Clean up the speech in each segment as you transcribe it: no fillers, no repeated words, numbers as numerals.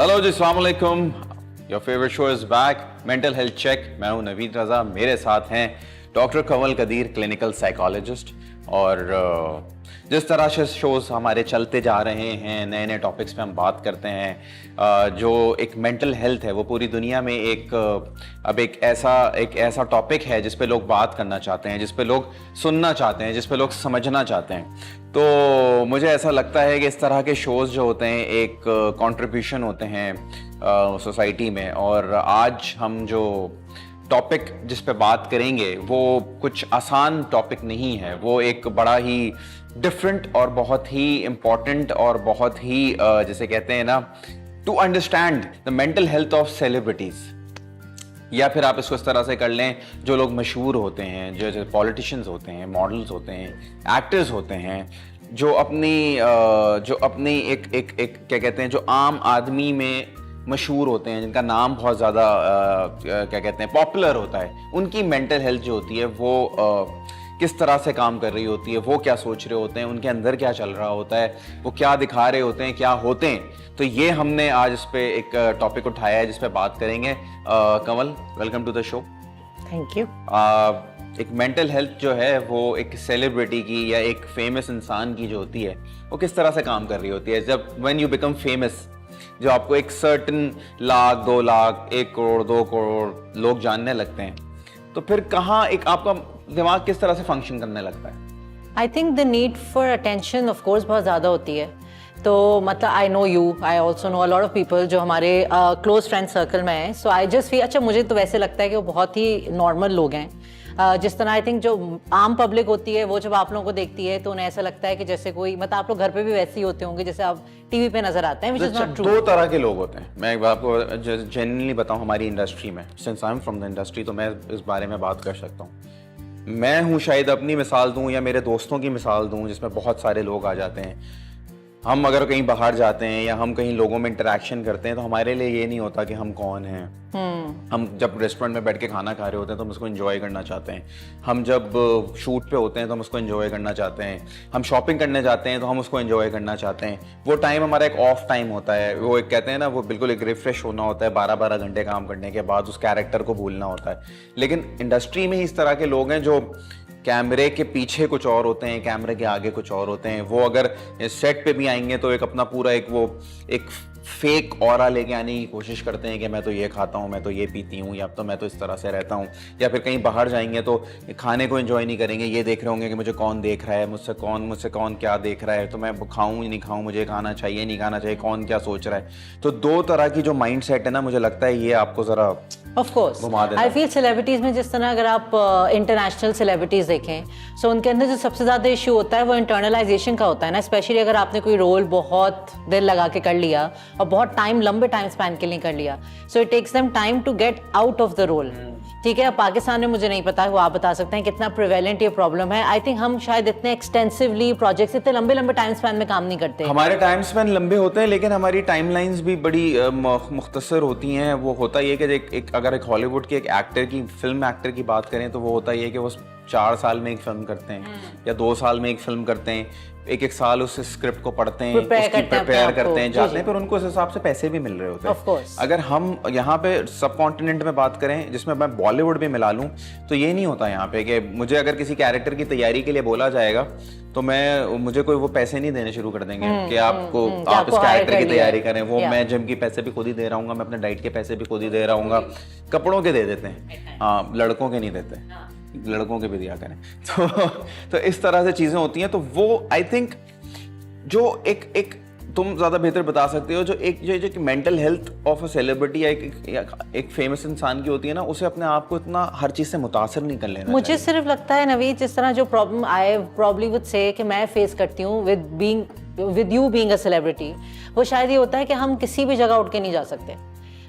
Hello जी, अस्सलाम वालेकुम। Your favourite show is back, mental health check. मैं हूं नवीद रजा, मेरे साथ हैं doctor Kanwal Qadeer, clinical psychologist. और जिस तरह से शोज़ हमारे चलते जा रहे हैं, नए नए टॉपिक्स पे हम बात करते हैं, जो एक मेंटल हेल्थ है वो पूरी दुनिया में अब एक ऐसा टॉपिक है जिस पे लोग बात करना चाहते हैं, जिस पे लोग सुनना चाहते हैं, जिस पे लोग समझना चाहते हैं। तो मुझे ऐसा लगता है कि इस तरह के शोज़ जो होते हैं एक कंट्रीब्यूशन होते हैं सोसाइटी में। और आज हम जो टॉपिक जिस पे बात करेंगे वो कुछ आसान टॉपिक नहीं है, वो एक बड़ा ही डिफरेंट और बहुत ही इम्पॉर्टेंट और बहुत ही जैसे कहते हैं ना, to understand the mental health of celebrities, या फिर आप इसको इस तरह से कर लें, जो लोग मशहूर होते हैं, जो पॉलिटिशियंस होते हैं, मॉडल्स होते हैं, एक्टर्स होते हैं, जो अपनी एक क्या कहते हैं, जो आम आदमी में मशहूर होते हैं, जिनका नाम बहुत ज़्यादा क्या कहते हैं पॉपुलर होता है, उनकी मेंटल हेल्थ जो होती है वो किस तरह से काम कर रही होती है, वो क्या सोच रहे होते हैं, उनके अंदर क्या चल रहा होता है, वो क्या दिखा रहे होते हैं, क्या होते हैं। तो ये हमने आज इस पे एक टॉपिक उठाया है जिस पे बात करेंगे। Kanwal, welcome to the show. Thank you. एक मेंटल हेल्थ जो है वो एक सेलिब्रिटी की या एक फेमस इंसान की जो होती है वो किस तरह से काम कर रही होती है। जब व्हेन यू बिकम फेमस, जो आपको एक सर्टन लाख, 2 लाख, 1 करोड़, 2 करोड़ लोग जानने लगते हैं, तो फिर कहाँ एक आपका दिमाग किस तरह से फंक्शन करने लगता है? I think the need for attention of course बहुत ज़्यादा होती है। तो मतलब I know you, I also know a lot of people जो हमारे क्लोज फ्रेंड सर्कल में हैं। सो आई जस्ट फील, अच्छा मुझे तो वैसे लगता है कि वो बहुत ही नॉर्मल लोग हैं। जिस तरह आई थिंक जो आम पब्लिक होती है वो जब आप लोगों को देखती है तो उन्हें ऐसा लगता है कि जैसे कोई, मतलब आप लोग घर पे भी वैसे ही होते होंगे जैसे आप टीवी पे नजर आते हैं, which is not true। 2 तरह के लोग होते हैं। मैं एक बात आपको जेन्युइनली बताऊं, हमारी इंडस्ट्री में, since I am from the industry, तो मैं इस बारे में बात कर सकता हूँ। मैं हूँ, शायद अपनी मिसाल दूँ या मेरे दोस्तों की मिसाल दूँ, जिसमें बहुत सारे लोग आ जाते हैं। हम अगर कहीं बाहर जाते हैं या हम कहीं लोगों में इंटरेक्शन करते हैं तो हमारे लिए ये नहीं होता कि हम कौन हैं। हम जब रेस्टोरेंट में बैठ के खाना खा रहे होते हैं तो हम उसको एंजॉय करना चाहते हैं। हम जब शूट पे होते हैं तो हम उसको एंजॉय करना चाहते हैं। हम शॉपिंग करने जाते हैं तो हम उसको एंजॉय करना चाहते हैं। वो टाइम हमारा एक ऑफ टाइम होता है, वो एक कहते हैं ना, वो बिल्कुल एक रिफ्रेश होना होता है। 12-12 घंटे काम करने के बाद उस कैरेक्टर को भूलना होता है। लेकिन इंडस्ट्री में ही इस तरह के लोग हैं जो कैमरे के पीछे कुछ और होते हैं, कैमरे के आगे कुछ और होते हैं। वो अगर सेट पे भी आएंगे तो एक अपना पूरा एक फेक ऑरा लेके आने की कोशिश करते हैं कि मैं तो ये खाता हूँ, मैं तो ये पीती हूँ, या तो मैं तो इस तरह से रहता हूँ। या फिर कहीं बाहर जाएंगे तो खाने को एंजॉय नहीं करेंगे, ये देख रहे होंगे कि मुझे कौन देख रहा है, मुझसे कौन क्या देख रहा है, तो मैं खाऊँ नहीं खाऊँ, मुझे खाना चाहिए नहीं खाना चाहिए, कौन क्या सोच रहा है। तो 2 तरह की जो माइंड सेट है ना, मुझे लगता है ये आपको ज़रा of course I feel celebrities में, जिस तरह अगर आप इंटरनेशनल सेलिब्रिटीज देखें, सो उनके अंदर जो सबसे ज़्यादा इशू होता है वो इंटरनलाइजेशन का होता है ना। स्पेशली अगर आपने कोई रोल बहुत देर लगा के कर लिया और बहुत लंबे टाइम स्पैन के लिए कर लिया, so it takes them time to get out of the role. ठीक है, अब पाकिस्तान में मुझे नहीं पता, वो आप बता सकते हैं कितना प्रिवेलेंट ये प्रॉब्लम है। आई थिंक हम शायद इतने एक्सटेंसिवली प्रोजेक्ट्स इतने लंबे टाइम स्पैन में काम नहीं करते। हमारे टाइम स्पैन लंबे होते हैं लेकिन हमारी टाइमलाइंस भी बड़ी मुख्तसर होती हैं। वो होता ये कि अगर एक हॉलीवुड के एक एक्टर की, फिल्म एक्टर की बात करें तो वो होता ये कि वो 4 साल में एक फिल्म करते हैं या 2 साल में एक फिल्म करते हैं। एक साल उस स्क्रिप्ट को पढ़ते हैं, उसकी प्रिपेयर करते हैं, जाते हैं, पर उनको उस हिसाब से पैसे भी मिल रहे होते हैं। अगर हम यहाँ पे सब कॉन्टिनेंट में बात करें, जिसमें मैं बॉलीवुड भी मिला लूँ, तो ये नहीं होता यहाँ पे कि मुझे अगर किसी कैरेक्टर की तैयारी के लिए बोला जाएगा तो मुझे कोई वो पैसे नहीं देने शुरू कर देंगे कि आप इस कैरेक्टर की तैयारी करें। वो मैं जिम की पैसे भी खुद ही दे रहा हूँ, मैं अपने डाइट के पैसे भी खुद ही दे रहा हूँ, कपड़ों के दे देते हैं, हाँ, लड़कों के नहीं देते, लड़कों के भी दिया करें। तो इस तरह से चीजें होती हैं। तो वो आई थिंक जो एक तुम ज्यादा बेहतर बता सकते हो, जो एक mental health of a celebrity या एक फेमस इंसान की होती है ना, उसे अपने आप को इतना हर चीज से मुतासर नहीं कर लेना। मुझे सिर्फ लगता है नवीद, जिस तरह जो problem I probably would say कि मैं फेस करती हूँ with you being a celebrity, वो शायद ये होता है कि हम किसी भी जगह उठ के नहीं जा सकते।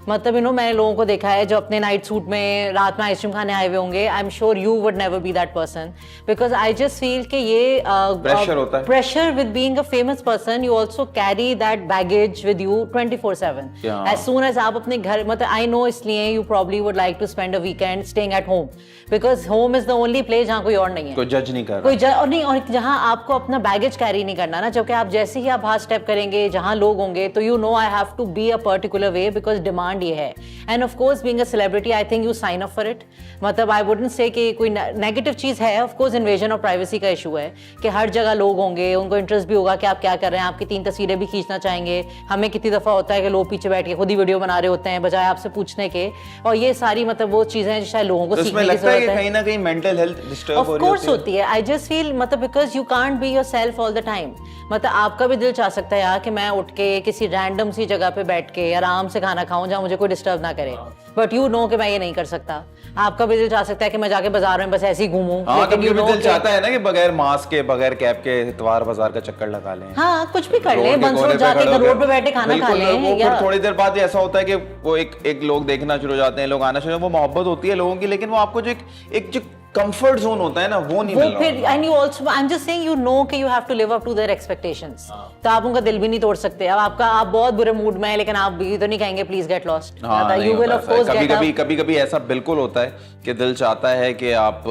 मतलब मैंने लोगों को देखा है जो अपने नाइट सूट में रात में आइसक्रीम खाने आए हुए होंगे. I am sure you would never be that person, because I just feel कि ये प्रेशर होता है. Pressure with being a famous person, you also carry that baggage with you 24/7. As soon as आप अपने घर, मतलब आई नो, इसलिए you probably would like to spend a weekend staying at home, because home is the only place जहाँ कोई और नहीं है, कोई जज नहीं कर कोई और नहीं, और जहाँ आपको अपना बैगेज कैरी नहीं करना ना. जबकि आप जैसे ही आप बाहर स्टेप करेंगे जहाँ लोग होंगे, तो you know I have to be a particular way because demand ये है. And of course being a celebrity I think you sign up for it. मतलब आई वुडंट से कि कोई नेगेटिव चीज है. Of course invasion of privacy का issue है कि हर जगह लोग होंगे, उनको इंटरेस्ट भी होगा कि आप क्या कर रहे हैं, आपकी 3 तस्वीरें भी खींचना चाहेंगे. हमें कितनी दफा होता है कि लोग पीछे बैठ के खुद ही वीडियो बना रहे होते हैं बजाय आपसे पूछने के. और ये सारी मतलब वो चीजें हैं जो शायद लोगों को सीखने की जरूरत है. कहीं ना कहीं मेंटल हेल्थ डिस्टर्ब हो रही होती है. आई जस्ट फील मतलब because you can't be yourself all the time. मतलब आपका भी दिल चाह सकता है यार कि मैं उठ के किसी रैंडम सी जगह पे बैठ के आराम से खाना खाऊं जहां मुझे कोई डिस्टर्ब ना करे, बट यू नो कि मैं ये नहीं कर सकता. आपका भी दिल चाह सकता है कि मैं जाके बाजार में बस ऐसे ही घूमूं. लेकिन यू नो दिल चाहता है ना कि बगैर मास्क के बगैर कैप के इतवार बाजार का चक्कर लगा लें. हाँ, कुछ भी कर लें, बंस रोड जाके रोड पे बैठे खाना खा लें. फिर थोड़ी देर बाद ऐसा होता है कि वो एक लोग देखना शुरू हो जाते हैं, लोग आना शुरू, वो मोहब्बत होती है लोगों की, लेकिन वो आपको जो एक जो कंफर्ट जोन होता है ना वो नहीं मिल रहा. फिर and you also, I am just saying, you know कि you have to live up to their expectations. तो आप उनका दिल भी नहीं तोड़ सकते. अब आप बहुत बुरे मूड में हैं, लेकिन आप भी तो नहीं कहेंगे please get lost. You will of course get up. कभी-कभी ऐसा बिल्कुल होता है कि दिल चाहता है कि आप,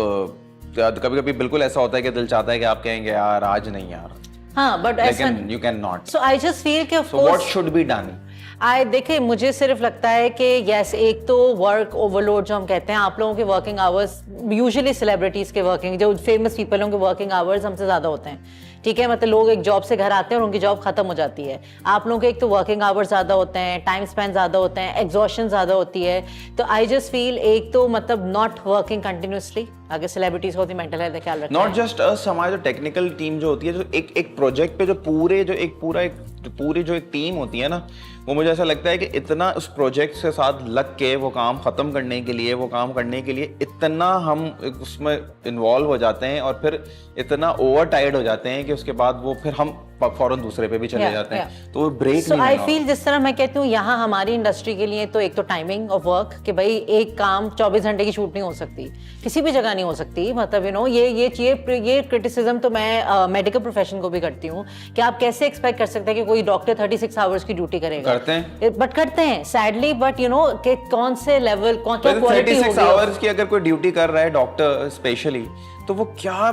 कभी-कभी बिल्कुल ऐसा होता है कि दिल चाहता है कि आप कहेंगे यार आज नहीं यार. हाँ, बट लेकिन you can not. So I just feel कि of course what should be done. देखिए, मुझे सिर्फ लगता है कि यस, एक तो वर्क ओवरलोड जो हम कहते हैं, आप लोगों के वर्किंग आवर्स, यूजुअली सेलिब्रिटीज के वर्किंग, जो फेमस पीपल होंगे वर्किंग आवर्स हमसे ज्यादा होते हैं. ठीक है, मतलब लोग एक जॉब से घर आते हैं और उनकी जॉब खत्म हो जाती है. आप लोगों के एक तो वर्किंग आवर्स ज्यादा होते हैं, टाइम स्पेंड ज्यादा होते हैं, एग्जॉशन ज्यादा होती है. तो आई जस्ट फील एक तो मतलब नॉट वर्किंग कंटिन्यूसली. अगर सेलिब्रिटीज होती मेंटल हेल्थ का ख्याल रखते हैं. नॉट जस्ट अस, हमारी जो टेक्निकल टीम जो होती है, जो एक प्रोजेक्ट पे जो पूरी जो एक टीम होती है ना, वो मुझे ऐसा लगता है कि इतना उस प्रोजेक्ट के साथ लग के वो काम खत्म करने के लिए इतना हम उसमें इन्वॉल्व हो जाते हैं और फिर इतना ओवर टायर्ड हो जाते हैं कि उसके बाद वो फिर हम फौरन दूसरे पे भी चले जाते हैं. तो वो ब्रेक नहीं. आई फील जिस तरह मैं कहती हूँ यहाँ हमारी इंडस्ट्री के लिए तो एक तो टाइमिंग ऑफ वर्क, कि भाई एक काम 24 घंटे की शूट नहीं हो सकती, किसी भी जगह नहीं हो सकती. मतलब यू नो ये क्रिटिसिज्म तो मैं मेडिकल प्रोफेशन को भी करती हूँ कि आप कैसे एक्सपेक्ट कर सकते हैं कि कोई डॉक्टर 36 आवर्स की ड्यूटी करेगा. करते हैं सैडली, बट यू नो कि कौन से लेवल, क्या क्वालिटी होगी. 36 आवर्स की अगर कोई ड्यूटी कर रहा है डॉक्टर स्पेशली, तो वो क्या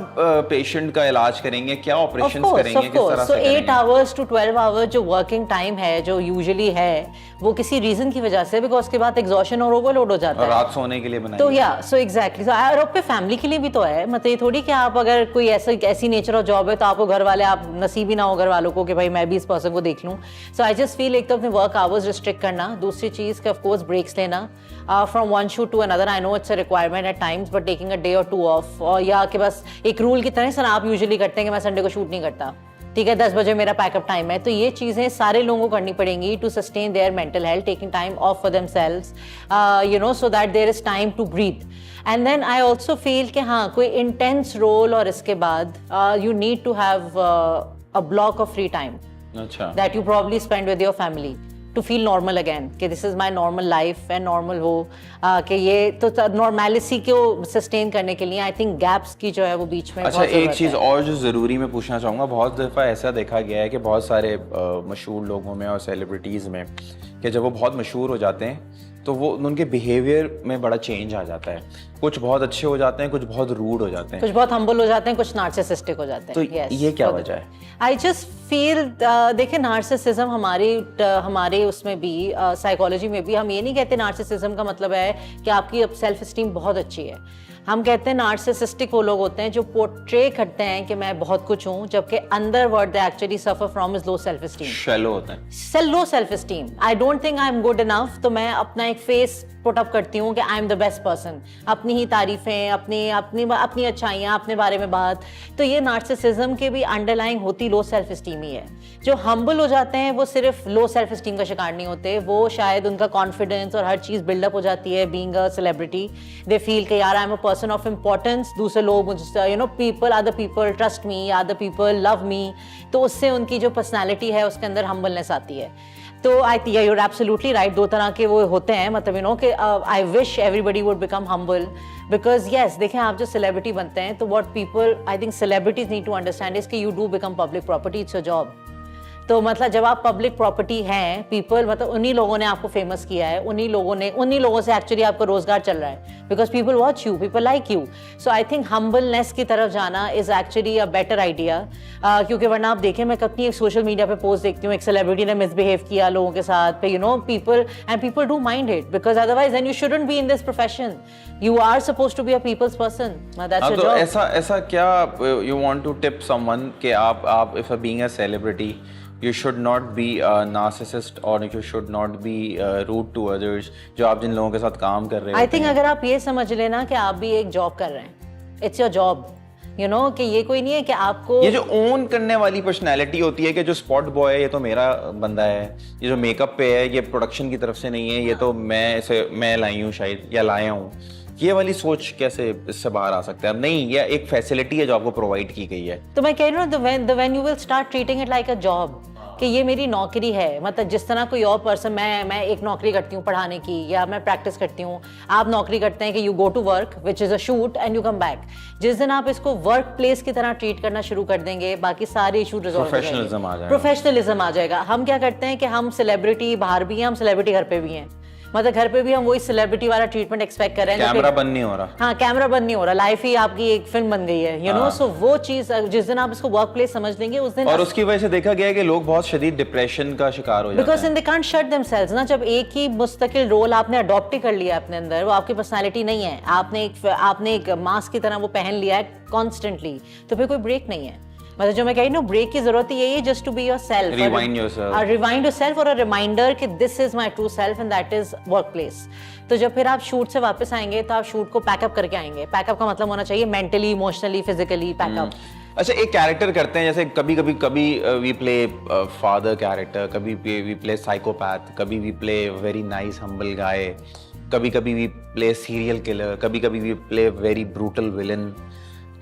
पेशेंट का इलाज करेंगे, क्या ऑपरेशंस करेंगे, किस तरह से करेंगे. 8 आवर्स टू 12 आवर्स जो वर्किंग टाइम है, जो यूजुअली है, वो किसी रीजन की वजह से, बिकॉज उसके बाद एग्जॉशन और ओवरलोड हो जाता है. रात सोने के लिए बनाई तो या सो एग्जैक्टली. और आपके फैमिली के लिए भी तो है. मतलब ये थोड़ी कि आप अगर कोई ऐसी नेचर ऑफ जॉब है तो आपको घर वाले, आप नसीब ही ना हो घर वालों को कि भाई मैं भी इस पर्सन को देख लूं. सो आई जस्ट फील एक तो अपने वर्क आवर्स रिस्ट्रिक्ट करना, दूसरी चीज के ऑफ कोर्स ब्रेक्स लेना from one shoot to another. I know it's a requirement at times, but taking a day और 2 ऑफ, और या कि बस एक रूल की तरह सर आप यूजुअली करते हैं कि मैं संडे को शूट नहीं करता, ठीक है, 10 बजे मेरा पैकअप टाइम है. तो ये चीजें सारे लोगों को करनी पड़ेंगी to sustain their mental health, taking time off for themselves, you know, so that there is time to breathe. And then I also feel कि हाँ, कोई इंटेंस रोल और इसके बाद you need to have a block of free time that you probably spend with your family to feel normal again, कि this is my normal life and normal हो, कि ये तो नॉर्मेलिटी को सस्टेन करने के लिए आई थिंक गैप्स की जो है वो बीच में. अच्छा, एक चीज़ और जो ज़रूरी मैं पूछना चाहूँगा, बहुत दफ़ा ऐसा देखा गया है कि बहुत सारे मशहूर लोगों में और सेलिब्रिटीज़ में कि जब वो बहुत मशहूर हो जाते हैं तो वो उनके बिहेवियर में बड़ा चेंज आ जाता है. कुछ बहुत अच्छे हो जाते हैं, कुछ बहुत रूड हो जाते हैं, कुछ बहुत हम्बल हो जाते हैं, कुछ नार्सिसिस्टिक हो जाते हैं. तो yes, ये क्या वजह है? आई जस्ट फील, देखिए, नार्सिसिज्म हमारे उसमें भी साइकोलॉजी में भी हम ये नहीं कहते नार्सिसिज्म का मतलब है कि आपकी सेल्फ स्टीम बहुत अच्छी है. हम कहते हैं नार्सिसिस्टिक वो लोग होते हैं जो पोर्ट्रे करते हैं कि मैं बहुत कुछ हूँ, जबकि अंदर word they actually suffer from is low self esteem. Shallow होता है, low self esteem. I don't think I am good enough, तो मैं अपना एक फेस पुट अप करती हूँ कि I am the best person, अपनी ही तारीफें, अपनी अच्छाइयाँ, अपने बारे में बात. तो ये नार्सिसिज्म के भी अंडरलाइंग होती लो सेल्फ स्टीम ही है. जो हम्बल हो जाते हैं वो सिर्फ लो सेल्फ स्टीम का शिकार नहीं होते, वो शायद उनका कॉन्फिडेंस और हर चीज़ बिल्डअप हो जाती है. Being a celebrity they feel कि यार I am a person of importance, दूसरे लोग मुझे, you know, people, other people trust me, other people love me, तो उससे उनकी जो पर्सनैलिटी है उसके अंदर हम्बलनेस आती है. तो I think you are absolutely right, दो तरह के वो होते हैं, मतलब यू नो कि I wish everybody would become humble, because yes देखें आप जो सेलिब्रिटी बनते हैं तो what people I think celebrities need to understand is कि you do become public property, it's your job. तो मतलब जब आप पब्लिक प्रॉपर्टी हैं, पीपल मतलब उन्हीं लोगों ने आपको फेमस किया है, उन्हीं लोगों से एक्चुअली आपका रोजगार चल रहा है, because people watch you, people like you. So I think humbleness की तरफ जाना is actually a better idea, क्योंकि वरना आप देखें मैं कितनी एक सोशल मीडिया पे पोस्ट देखती हूँ, एक सेलिब्रिटी ने मिसबिहेव किया लोगों के साथ, you know people do mind it, because otherwise then you shouldn't be in this profession, you are supposed to be a people's person, that's your job. ऐसा क्या you want to tip someone कि आप if being a celebrity you should not be a narcissist or you should not be rude to others, जो आप जिन लोगों के साथ काम कर रहे हैं। I think अगर आप ये समझ लेना कि आप भी एक जॉब कर रहे हैं, it's your job, you know, कि ये कोई नहीं है कि आपको ये जो ओन करने वाली पर्सनैलिटी होती है कि जो स्पॉट बॉय है ये तो मेरा बंदा है, ये जो मेकअप पे है ये प्रोडक्शन की तरफ से नहीं है, ये तो मैं लाई हूँ शायद या लाया हूँ, ये वाली सोच कैसे इससे बाहर आ सकते हैं? अब नहीं, ये एक फैसिलिटी है जो आपको प्रोवाइड की गई है। तो मैं कह रही हूँ when you will start treating it like a job, कि ये मेरी नौकरी है, मतलब जिस तरह कोई और पर्सन, मैं एक नौकरी करती हूँ पढ़ाने की या मैं प्रैक्टिस करती हूँ, आप नौकरी करते हैं कि you go to work which is a shoot and you come back. जिस दिन आप इसको वर्क प्लेस की तरह ट्रीट करना शुरू कर देंगे, बाकी सारे इशू रिजॉल्व हो जाएंगे, प्रोफेशनलिज्म आ जाएगा। हम क्या करते हैं कि हम सेलिब्रिटी बाहर भी हैं, हम सेलिब्रिटी घर पे भी हैं, मतलब घर पे भी हम वही सेलिब्रिटी वाला ट्रीटमेंट एक्सपेक्ट कर रहे हैं। कैमरा बंद नहीं हो रहा। हाँ, कैमरा बंद नहीं हो रहा, लाइफ ही आपकी एक फिल्म बन गई है, यू नो। सो वो चीज जिस दिन आप इसको वर्क प्लेस समझ लेंगे उस दिन, और उसकी वजह से देखा गया है कि लोग बहुत शदीद डिप्रेशन का शिकार हो जाते हैं, because they can't shut themselves ना। जब एक ही मुस्तकिल रोल आपने अडॉप्ट ही कर लिया अपने अंदर, वो आपकी पर्सनालिटी नहीं है, आपने एक मास्क की तरह वो पहन लिया है कॉन्स्टेंटली, तो फिर कोई ब्रेक नहीं है। मतलब जो मैं कह रही हूँ, ब्रेक की जरूरत ही यही है, just to be yourself, rewind yourself, rewind yourself, और अ रिमाइंडर कि this is my true self and that is work place. तो जब फिर आप शूट से वापस आएंगे तो आप शूट को पैकअप करके आएंगे। पैकअप का मतलब होना चाहिए मेंटली, इमोशनली, फिजिकली पैकअप। अच्छा, एक कैरेक्टर करते हैं, जैसे कभी वी प्ले फादर कैरेक्टर, कभी वी प्ले साइकोपैथ, कभी we play very nice humble guy, कभी वी प्ले सीरियल किलर, कभी we play very brutal villain.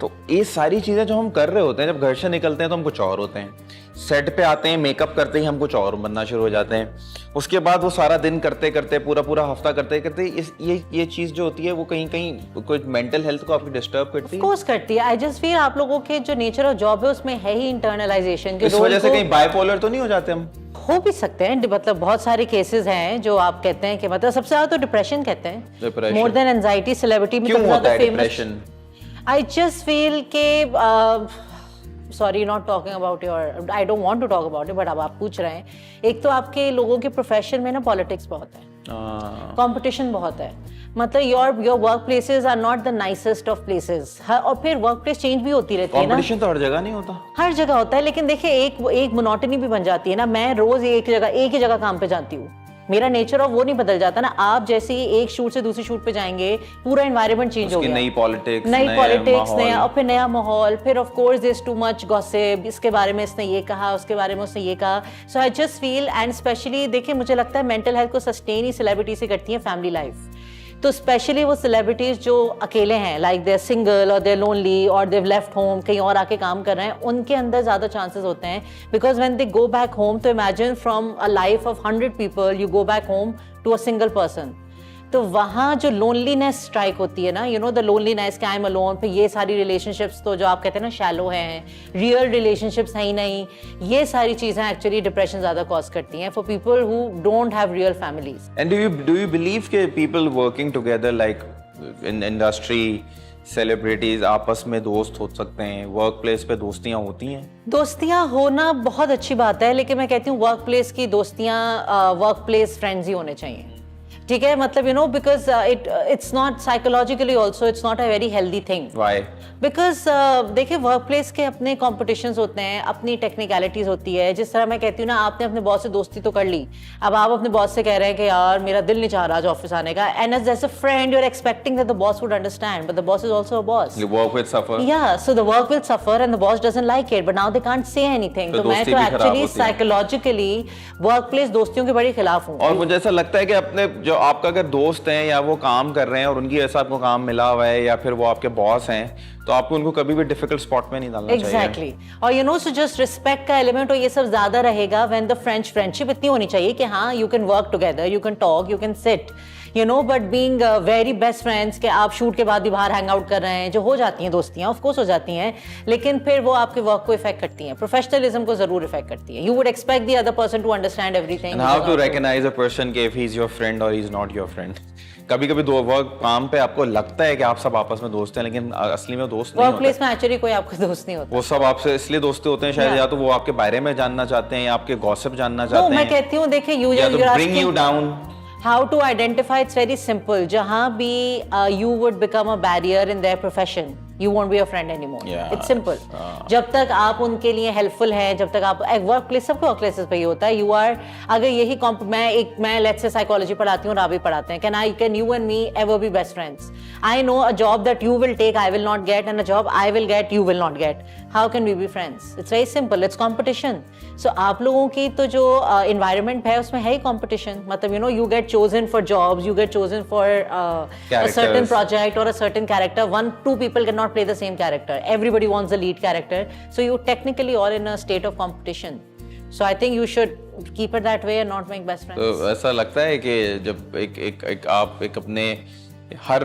तो ये सारी चीज़ें जो हम कर रहे होते हैं, जब घर से निकलते हैं तो हम कुछ और होते हैं, सेट पे आते हैं, मेकअप करते ही हम कुछ और बनना शुरू हो जाते हैं, उसके बाद वो सारा दिन करते करते पूरा हफ्ता करते करते ये चीज़ जो होती है वो कहीं कोई मेंटल हेल्थ को आपकी डिस्टर्ब करती है। ऑफ कोर्स करती है। आई जस्ट फील आप लोगों के जो नेचर ऑफ जॉब है उसमें है ही इंटरनलाइजेशन के, इस वजह से कहीं बाइपोलर तो नहीं हो जाते हम? हो भी सकते हैं, मतलब बहुत सारे केसेस हैं जो आप कहते हैं कि मतलब सबसे ज्यादा तो डिप्रेशन कहते हैं, मोर देन एंजाइटी। सेलिब्रिटी में क्यों होता है डिप्रेशन? I just feel के sorry not talking about your, I don't want to talk about it, but अब आप पूछ रहे हैं, एक तो आपके लोगों के प्रोफेशन में ना पॉलिटिक्स बहुत है, कंपटीशन बहुत है, मतलब your work places are not the nicest of places, और फिर वर्क प्लेस चेंज भी होती रहती है ना। कंपटीशन तो हर जगह नहीं होता, हर जगह होता है, लेकिन देखिए एक मोनोटनी भी बन जाती है ना। मैं रोज एक ही जगह काम पे जाती हूँ, मेरा नेचर ऑफ वो नहीं बदल जाता ना। आप जैसे ही एक शूट से दूसरी शूट पे जाएंगे, पूरा एनवायरनमेंट चेंज हो गया, नई पॉलिटिक्स, नया, और फिर नया माहौल, फिर of course there is too much gossip, इसके बारे में इसने ये कहा, उसके बारे में उसने ये कहा। So I just feel, and specially देखिए मुझे लगता है मेंटल हेल्थ को सस्टेन ही सेलिब्रिटी से करती है फैमिली लाइफ। तो स्पेशली वो सेलिब्रिटीज जो अकेले हैं, लाइक दे आर सिंगल और दे आर लोनली और दे हैव लेफ्ट होम, कहीं और आके काम कर रहे हैं, उनके अंदर ज़्यादा चांसेस होते हैं, because when they go back home, तो imagine from a life of 100 people you go back home to a single person, तो वहाँ जो लोनलीनेस स्ट्राइक होती है ना, यू नो द लोनलीनेस कि आई एम अलोन, फिर ये सारी रिलेशनशिप्स तो जो आप कहते हैं ना शैलो हैं, रियल रिलेशनशिप्स हैं ही नहीं, ये सारी चीज़ें एक्चुअली डिप्रेशन ज़्यादा कॉज करती हैं for people who don't have real families. And do you believe के people working together like in industry, celebrities आपस में दोस्त हो सकते हैं, वर्क प्लेस पे दोस्तियां होती हैं? दोस्तियां होना बहुत अच्छी बात है, लेकिन मैं कहती हूँ वर्क प्लेस की दोस्तियां वर्क प्लेस फ्रेंड्स ही होने चाहिए, ठीक है? मतलब you no because it's not psychologically also it's not a very healthy thing. Why? Because देखिए वर्क प्लेस के अपने कॉम्पिटिशन्स होते हैं, अपनी टेक्निकलिटीज होती है। जिस तरह मैं कहती हूँ ना, आपने अपने बॉस से दोस्ती तो कर ली, अब आप अपने बॉस से कह रहे हैं कि यार मेरा दिल नहीं चाह रहा आज ऑफिस आने का, and as a friend you are expecting that the boss would understand, but the boss is also a boss, the work will suffer, yeah, so the work will suffer and the boss doesn't like it, but now they can't say anything। तो मैं तो actually psychologically work place दोस्तियों के बड़े खिलाफ हूँ। और मुझे ऐसा लगता है कि अपने जो आपका अगर दोस्त हैं या वो काम कर रहे हैं और उनकी ऐसा आपको काम मिला हुआ है या फिर वो आपके बॉस हैं, तो आपको उनको कभी भी डिफिकल्ट स्पॉट में नहीं डालना चाहिए। एग्जैक्टली। और you know so just respect का एलिमेंट और ये सब ज्यादा रहेगा व्हेन द फ्रेंडशिप इतनी होनी चाहिए कि हाँ you can work together, you can talk, you can sit, you know, but being very best friends के आप शूट के बाद भी बाहर हैंग आउट कर रहे हैं, जो हो जाती हैं दोस्तियां, ऑफ कोर्स हो जाती हैं, लेकिन फिर वो आपके वर्क को इफेक्ट करती हैं, प्रोफेशनलिज्म को जरूर इफेक्ट करती है। You would expect the other person to understand everything. And how to recognize a person कि if he is your friend और he is not your friend. कभी कभी दो वर्क काम पे आपको लगता है कि आप सब आपस में दोस्त हैं, लेकिन असली में दोस्त नहीं होते। वर्क प्लेस में एक्चुअली कोई आपका दोस्त नहीं होता। वो सब आपसे इसलिए दोस्ती होते हैं शायद, या तो वो आपके बारे में जानना चाहते हैं या आपके गॉसिप जानना चाहते हैं। मैं कहती हूँ देखिए you bring you down. How to identify? It's very simple. जहाँ भी you would become a barrier in their profession, you won't be a friend anymore. Yeah. It's simple. जब तक आप उनके लिए हेल्पफुल हैं, जब तक आप वर्क प्लेस, सबके वर्क प्लेसेस पे ही होता है, you are, अगर यही मैं लेट्स से साइकोलॉजी पढ़ाती हूँ, रावी पढ़ाते हैं, can you and me ever be best friends? I know a job that you will take, I will not get, and a job I will get, you will not get. How can we be friends? It's very simple. It's competition. So आप लोगों की तो जो environment है उसमें है ही competition. मतलब you know you get chosen for jobs, you get chosen for a certain project or a certain character. Two people cannot play the same character. Everybody wants the lead character. So you technically all in a state of competition. So I think you should keep it that way and not make best friends. तो ऐसा लगता है कि जब आप अपने हर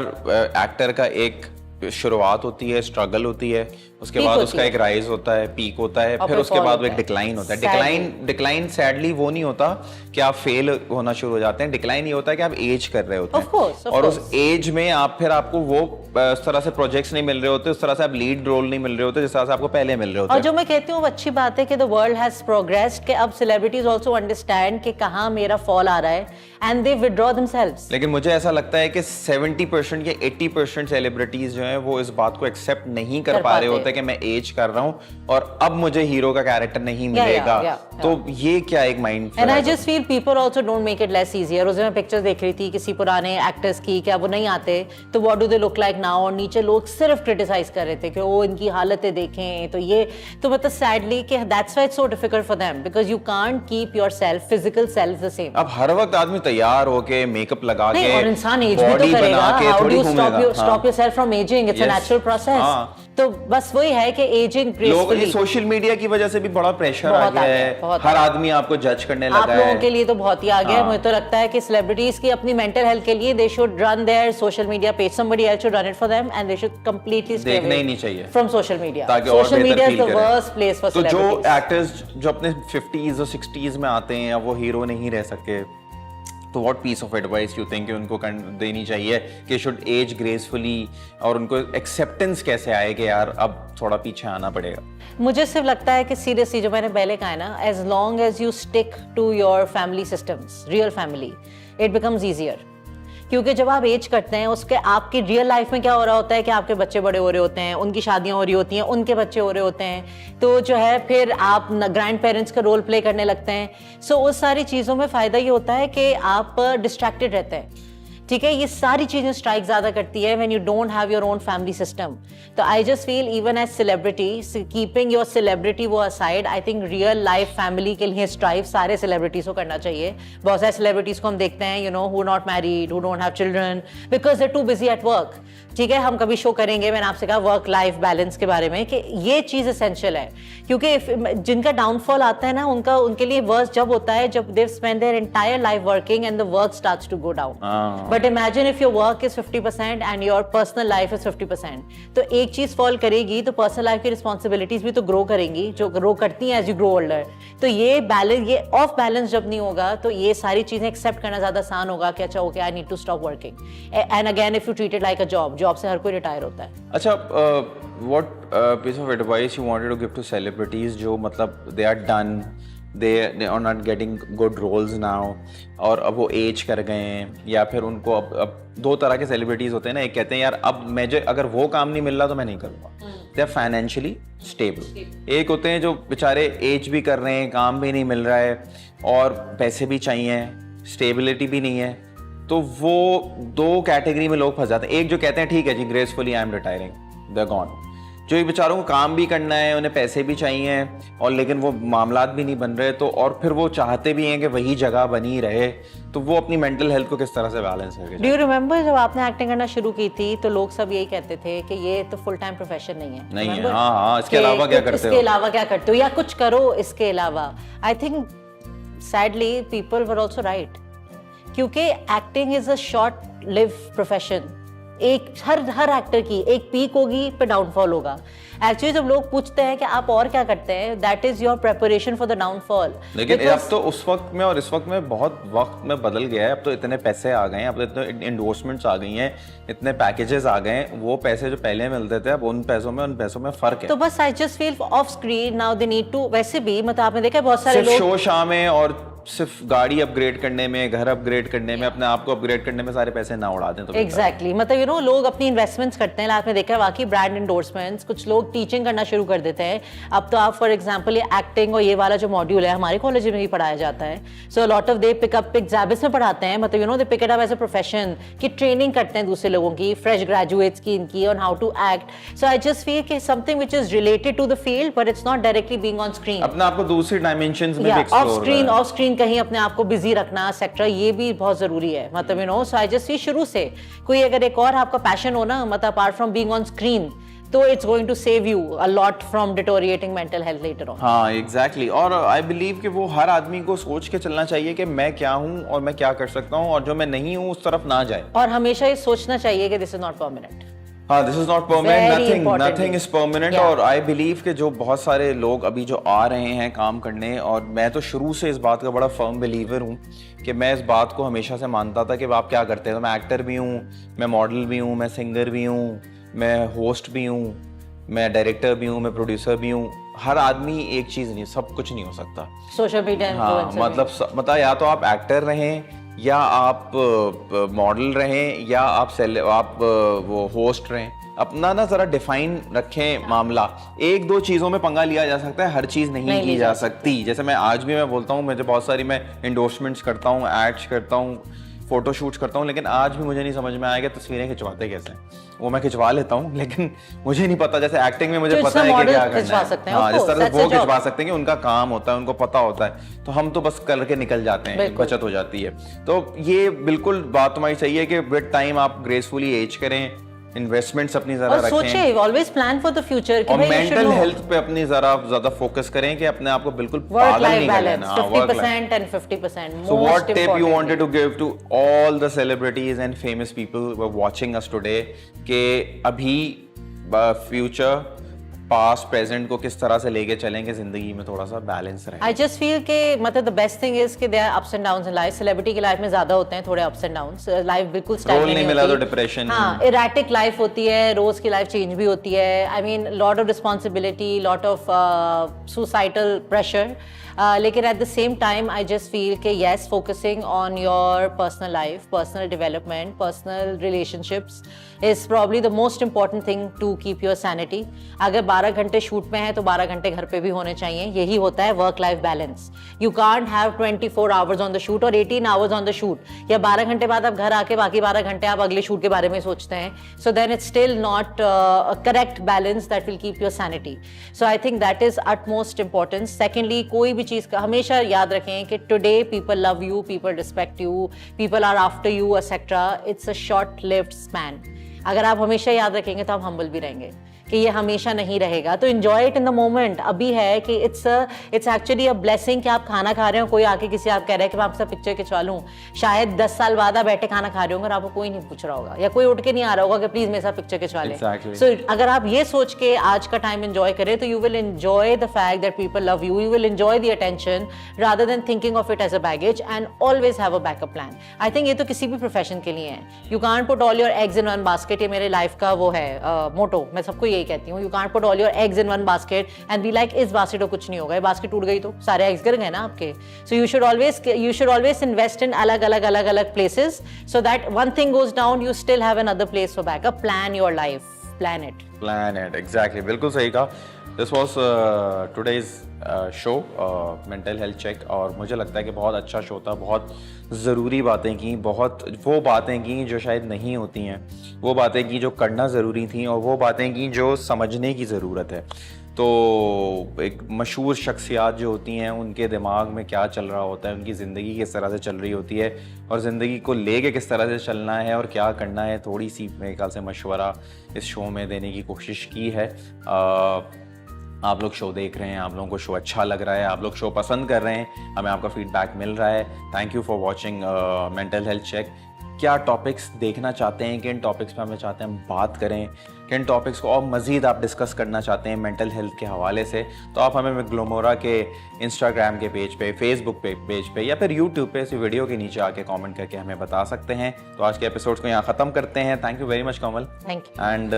actor का एक शुरुआत होती है, स्ट्रगल होती है, उसके बाद उसका एक राइज होता है, पीक होता है, फिर उसके बाद वो एक डिक्लाइन होता है। डिक्लाइन सैडली वो नहीं होता कि आप फेल होना शुरू हो जाते हैं, डिक्लाइन ये होता है कि आप एज कर रहे होते हैं, और उस एज में आपको वो उस तरह से प्रोजेक्ट्स नहीं मिल रहे होते, उस तरह से आप लीड रोल नहीं मिल रहे होते जिस तरह से आपको पहले मिल रहे होते। और जो मैं कहती हूँ वो अच्छी बात है कि द वर्ल्ड हैज प्रोग्रेस्ड, कि अब सेलिब्रिटीज आल्सो अंडरस्टैंड कि कहाँ मेरा फॉल आ रहा है, एंड दे विथड्रॉ देमसेल्व्स। लेकिन मुझे ऐसा लगता है कि 70% या 80% सेलिब्रिटीज जो हैं वो इस बात को एक्सेप्ट नहीं कर पा रहे होते कि मैं एज कर रहा हूँ और अब मुझे हीरो का कैरेक्टर नहीं मिलेगा। तो ये क्या एक mind, and I just feel people also don't make it less easier. उस दिन मैं पिक्चर्स देख रही थी किसी पुराने एक्टर्स की, क्या वो नहीं आते तो what do they look like now, और नीचे लोग सिर्फ क्रिटिसाइज कर रहे थे कि वो इनकी हालतें देखें, तो ये तो मतलब सैडली कि that's why it's so difficult for them, because you can't keep yourself physical self the same. अब हर वक्त आदमी तैयार होके मेकअप लगा के और इंसान एज भी तो करेगा, how do you stop yourself from ageing? It's a natural process. तो बस वही है कि एजिंग ग्रेसफुली। लोग सोशल मीडिया की वजह से भी बड़ा प्रेशर आ गया है, हर आदमी आपको जज करने लगा है। आप लोगों के लिए तो बहुत ही आ गया है। मुझे तो लगता है कि सेलिब्रिटीज की अपनी मेंटल हेल्थ के लिए they should run their social media page, somebody else should run it for them, and they should completely stay away, नहीं चाहिए from social media. Social media is the worst place for celebrities. तो जो actors जो अपने 50s और 60s में आते हैं, अब वो हीरो नहीं रह सके, तो what piece of advice you think उनको देनी चाहिए कि शुड एज ग्रेसफुली, और उनको एक्सेप्टेंस कैसे आए कि यार अब थोड़ा पीछे आना पड़ेगा? मुझे सिर्फ लगता है कि सीरियसली जो मैंने पहले कहा है ना, as long as you stick to your family systems, real family, it becomes easier. क्योंकि जब आप एज करते हैं उसके आपकी रियल लाइफ में क्या हो रहा होता है कि आपके बच्चे बड़े हो रहे होते हैं, उनकी शादियां हो रही होती हैं, उनके बच्चे हो रहे होते हैं, तो जो है फिर आप ग्रैंड पेरेंट्स का रोल प्ले करने लगते हैं। सो उस सारी चीज़ों में फ़ायदा ये होता है कि आप डिस्ट्रैक्टेड रहते हैं। ठीक है, ये सारी चीजें स्ट्राइक ज्यादा करती है when you don't have your own family system. तो I just feel even as celebrity, keeping your celebrity वो aside, I think real life family के लिए स्ट्राइव सारे सेलिब्रिटीज को करना चाहिए। बहुत सारे सेलिब्रिटीज को हम देखते हैं, you know, who not married, who don't have children, because they too busy at work. ठीक है, हम कभी शो करेंगे, मैंने आपसे कहा वर्क लाइफ बैलेंस के बारे में, कि ये चीज एसेंशियल है, क्योंकि जिनका डाउनफॉल आता है ना, उनके लिए वर्स्ट जब होता है जब they spend their entire life working and the work starts to go down. But imagine if your work is 50% and your personal life is 50%, तो एक चीज फॉल करेगी तो पर्सनल लाइफ की रिस्पॉन्सिबिलिटीज भी तो ग्रो करेंगी, जो ग्रो करती हैं एज यू ग्रो ओल्डर। तो ये बैलेंस, ये ऑफ बैलेंस जब नहीं होगा तो ये सारी चीजें एक्सेप्ट करना ज्यादा आसान होगा कि अच्छा okay I need to stop working. And again if you treat it like a job से हर कोई रिटायर होता है। अच्छा, what piece of advice you wanted to give to celebrities जो मतलब they are done, they are not getting good roles now, और अब वो एज कर गए हैं, या फिर उनको अब दो तरह के सेलिब्रिटीज होते हैं ना, एक कहते हैं यार अब मुझे अगर वो काम नहीं मिल रहा तो मैं नहीं करूँगा, दे आर फाइनेंशियली स्टेबल। एक होते हैं जो बेचारे एज भी कर रहे हैं, काम भी नहीं मिल रहा है और पैसे भी चाहिए, स्टेबिलिटी भी नहीं है, तो वो दो कैटेगरी में लोग फंस जाते हैं। एक जो कहते हैं ठीक है जी gracefully I am retiring, they are gone, जो ये बेचारों को काम भी करना है, उन्हें पैसे भी चाहिए और लेकिन वो मामलात भी नहीं बन रहे, तो और फिर वो चाहते भी हैं कि वही जगह बनी रहे, तो वो अपनी मेंटल हेल्थ को किस तरह से बैलेंस करके। डू यू रिमेंबर जब आपने एक्टिंग करना शुरू की थी तो लोग सब यही कहते थे कि ये तो फुल टाइम प्रोफेशन नहीं है। नहीं है, हाँ, इसके अलावा क्या करते हो? इसके अलावा क्या करते हो या कुछ करो इसके अलावा। I think sadly people were also right, क्योंकि acting is a short live profession. एक हर एक्टर की एक पीक होगी फिर डाउनफॉल होगा। एक्चुअली जब लोग पूछते हैं कि आप और क्या करते हैं, that is your preparation for the downfall. लेकिन अब तो उस वक्त में और इस वक्त में बहुत वक्त में बदल गया है। अब तो इतने पैसे आ गए हैं, अब तो इतने इंडोर्समेंट्स आ गई हैं, इतने पैकेजेस आ गए हैं। वो पैसे जो पहले मिलते थे अब उन पैसों में फर्क है। तो बस I just feel off screen now they need to, वैसे भी मतलब आपने देखा है बहुत सारे लोग शो शाम में और सिर्फ गाड़ी अपग्रेड करने में, घर अपग्रेड करने में, अपने आप को अपग्रेड करने में सारे पैसे ना उड़ा दें तो एग्जैक्टली मतलब यू नो लोग अपनी इन्वेस्टमेंट्स करते हैं। आपने देखा है वाकई ब्रांड एंडोर्समेंट्स, कुछ लोग टीचिंग करना शुरू कर देते हैं। अब तो आप फॉर एग्जांपल ये एक्टिंग और ये वाला जो मॉड्यूल है हमारे कॉलेज में भी पढ़ाया जाता है। So lot of they pick जैबिस में पढ़ाते हैं, मतलब you know they pick it up as a profession की ट्रेनिंग करते हैं दूसरे लोगों की, फ्रेश ग्रेजुएट्स की, इनकी on how to act. So I just feel कि something which is related to the field but it's not directly being on screen. अपने आप को दूसरी डायमेंशंस में भी एक्सप्लोर ऑफ स्क्रीन कहीं अपने आप को बिजी रखना सेक्टर, ये भी बहुत जरूरी है। मतलब you know so I just see शुरू से कोई अगर एक और आपका पैशन हो ना, मतलब apart from being on screen, तो it's going to save you a lot from deteriorating mental health later on. हाँ एग्जैक्टली। और आई बिलीव कि वो हर आदमी को सोच के चलना चाहिए कि मैं क्या हूँ और मैं क्या कर सकता हूँ, और जो मैं नहीं हूँ उस तरफ ना जाए। और हमेशा ये सोचना चाहिए कि दिस इज नॉट परमानेंट। हाँ, this is not permanent, nothing is permanent. और आई बिलीव कि जो बहुत सारे लोग अभी जो आ रहे हैं काम करने, और मैं तो शुरू से इस बात का बड़ा फर्म बिलीवर हूँ कि मैं इस बात को हमेशा से मानता था कि आप क्या करते हैं। तो मैं एक्टर भी हूँ, मैं मॉडल भी हूँ, मैं सिंगर भी हूँ, मैं होस्ट भी हूँ, मैं डायरेक्टर भी हूँ, मैं प्रोड्यूसर भी हूँ। हर आदमी एक चीज़ नहीं, सब कुछ नहीं हो सकता। सोशल मीडिया हाँ, मतलब या तो आप एक्टर रहें, या आप मॉडल रहें, या आप वो होस्ट रहें। अपना ना जरा डिफाइन रखें मामला। एक दो चीज़ों में पंगा लिया जा सकता है, हर चीज़ नहीं की जा सकती। जैसे मैं आज भी मैं बोलता हूँ, मुझे बहुत सारी मैं इंडोर्समेंट्स करता हूँ, एड्स करता हूँ, फोटो शूट्स करता हूँ, लेकिन आज भी मुझे नहीं समझ में आया कि तस्वीरें खिंचवाते कैसे। वो मैं खिंचवा लेता हूँ लेकिन मुझे नहीं पता। जैसे एक्टिंग में मुझे पता है कि क्या करना है। हाँ, जिस तरह से वो खिंचवा सकते हैं कि उनका काम होता है, उनको पता होता है, तो हम तो बस करके निकल जाते हैं, बचत हो जाती है। तो ये बिल्कुल बात तुम्हारी सही है कि विद टाइम आप ग्रेसफुली एज करें, इन्वेस्टमेंट्स अपनी जरा रखें, सोचिए, always plan for the future, और मेंटल हेल्थ पे अपनी जरा ज्यादा फोकस करें कि अपने आप को बिल्कुल पागल नहीं करना। 50% and 50%. So what tip you wanted to give to all the celebrities and famous people who are watching us today कि अभी फ्यूचर पास्ट प्रेजेंट को किस तरह से लेके चलेंगे, जिंदगी में थोड़ा सा बैलेंस रहे? आई जस्ट फील कि मतलब द बेस्ट थिंग इज कि there are ups and downs in life. Celebrity की लाइफ में ज्यादा होते हैं थोड़े अप्स एंड डाउन्स, लाइफ बिल्कुल स्टैग्नेंट नहीं मिला तो डिप्रेशन, हाँ, इरेटिक लाइफ होती है, रोज की लाइफ चेंज भी होती है। I mean lot of responsibility, lot of suicidal pressure, लेकिन at the same time I just feel कि yes, focusing on your personal life, personal development, personal relationships is probably the most important thing to keep your sanity. अगर 12 घंटे shoot में है तो 12 घंटे घर पे भी होने चाहिए। यही होता है work life balance. You can't have 24 hours on the shoot और 18 आवर्स ऑन द शूट, या 12 घंटे बाद आप घर आके बाकी 12 घंटे आप अगले शूट के बारे में सोचते हैं। So then it's still not a correct balance that will keep your sanity. So I think that is utmost importance. Secondly, कोई भी चीज़ का हमेशा याद रखें कि today people love you, people respect you, people are after you etcetera. It's a short lived span. अगर आप हमेशा याद रखेंगे तो आप हम्बल भी रहेंगे कि ये हमेशा नहीं रहेगा। तो enjoy it in the moment. अभी है कि इट्स एक्चुअली अ ब्लेसिंग कि आप खाना खा रहे हो, कोई आके किसी आप कह रहे हैं कि मैं आपसे पिक्चर खिंचवा लूँ। शायद 10 साल बाद आप बैठे खाना खा रहे होंगे और आपको कोई नहीं पूछ रहा होगा, या कोई उठ के नहीं आ रहा होगा कि प्लीज मेरे साथ पिक्चर खिंचवा लें। सो अगर आप ये सोच के आज का टाइम एंजॉय करें तो you will enjoy the fact that people love you, you will enjoy the attention rather than thinking of it as a baggage, and always have a backup plan. I think ये तो किसी भी profession के लिए है। You can't put all your eggs in one basket. ये मेरे life का वो है मोटो, मैं सबको यही कहती हूँ। You can't put all your eggs in one basket and be like इस बास्केट को कुछ नहीं होगा, ये बास्केट टूट गई तो सारे एग्स गिर गए ना आपके। So you should always invest in अलग places so that one thing goes down, you still have another place for backup. Plan your life, plan it. Exactly, बिल्कुल सही कहा। This was today's show mental health check, और मुझे लगता है कि बहुत अच्छा शो था, बहुत ज़रूरी बातें की, बहुत वो बातें की जो शायद नहीं होती हैं, वो बातें की जो करना ज़रूरी थी, और वो बातें की जो समझने की ज़रूरत है। तो एक मशहूर शख्सियात जो होती हैं उनके दिमाग में क्या चल रहा होता है, उनकी ज़िंदगी किस तरह से चल रही होती है, और ज़िंदगी को लेके किस तरह से चलना है और क्या करना है, थोड़ी सी मेरे ख्याल से मशवरा इस शो में देने की कोशिश की है। आप लोग शो देख रहे हैं, आप लोगों को शो अच्छा लग रहा है, आप लोग शो पसंद कर रहे हैं, हमें आपका फीडबैक मिल रहा है। Thank you for watching mental health check. क्या टॉपिक्स देखना चाहते हैं, किन टॉपिक्स पे हमें चाहते हैं हम बात करें, किन टॉपिक्स को और मज़ीद आप डिस्कस करना चाहते हैं मेंटल हेल्थ के हवाले से, तो आप हमें ग्लोमोरा के इंस्टाग्राम के पेज पे, फेसबुक पे पेज पे, या फिर यूट्यूब पे इस वीडियो के नीचे आके कमेंट करके हमें बता सकते हैं। तो आज के एपिसोड को यहाँ ख़त्म करते हैं। Thank you very much Kamal, thank you, and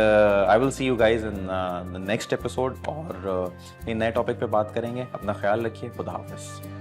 I will see you guys in the next episode, और नए टॉपिक पे बात करेंगे। अपना ख्याल रखिए, खुदा हाफिज़।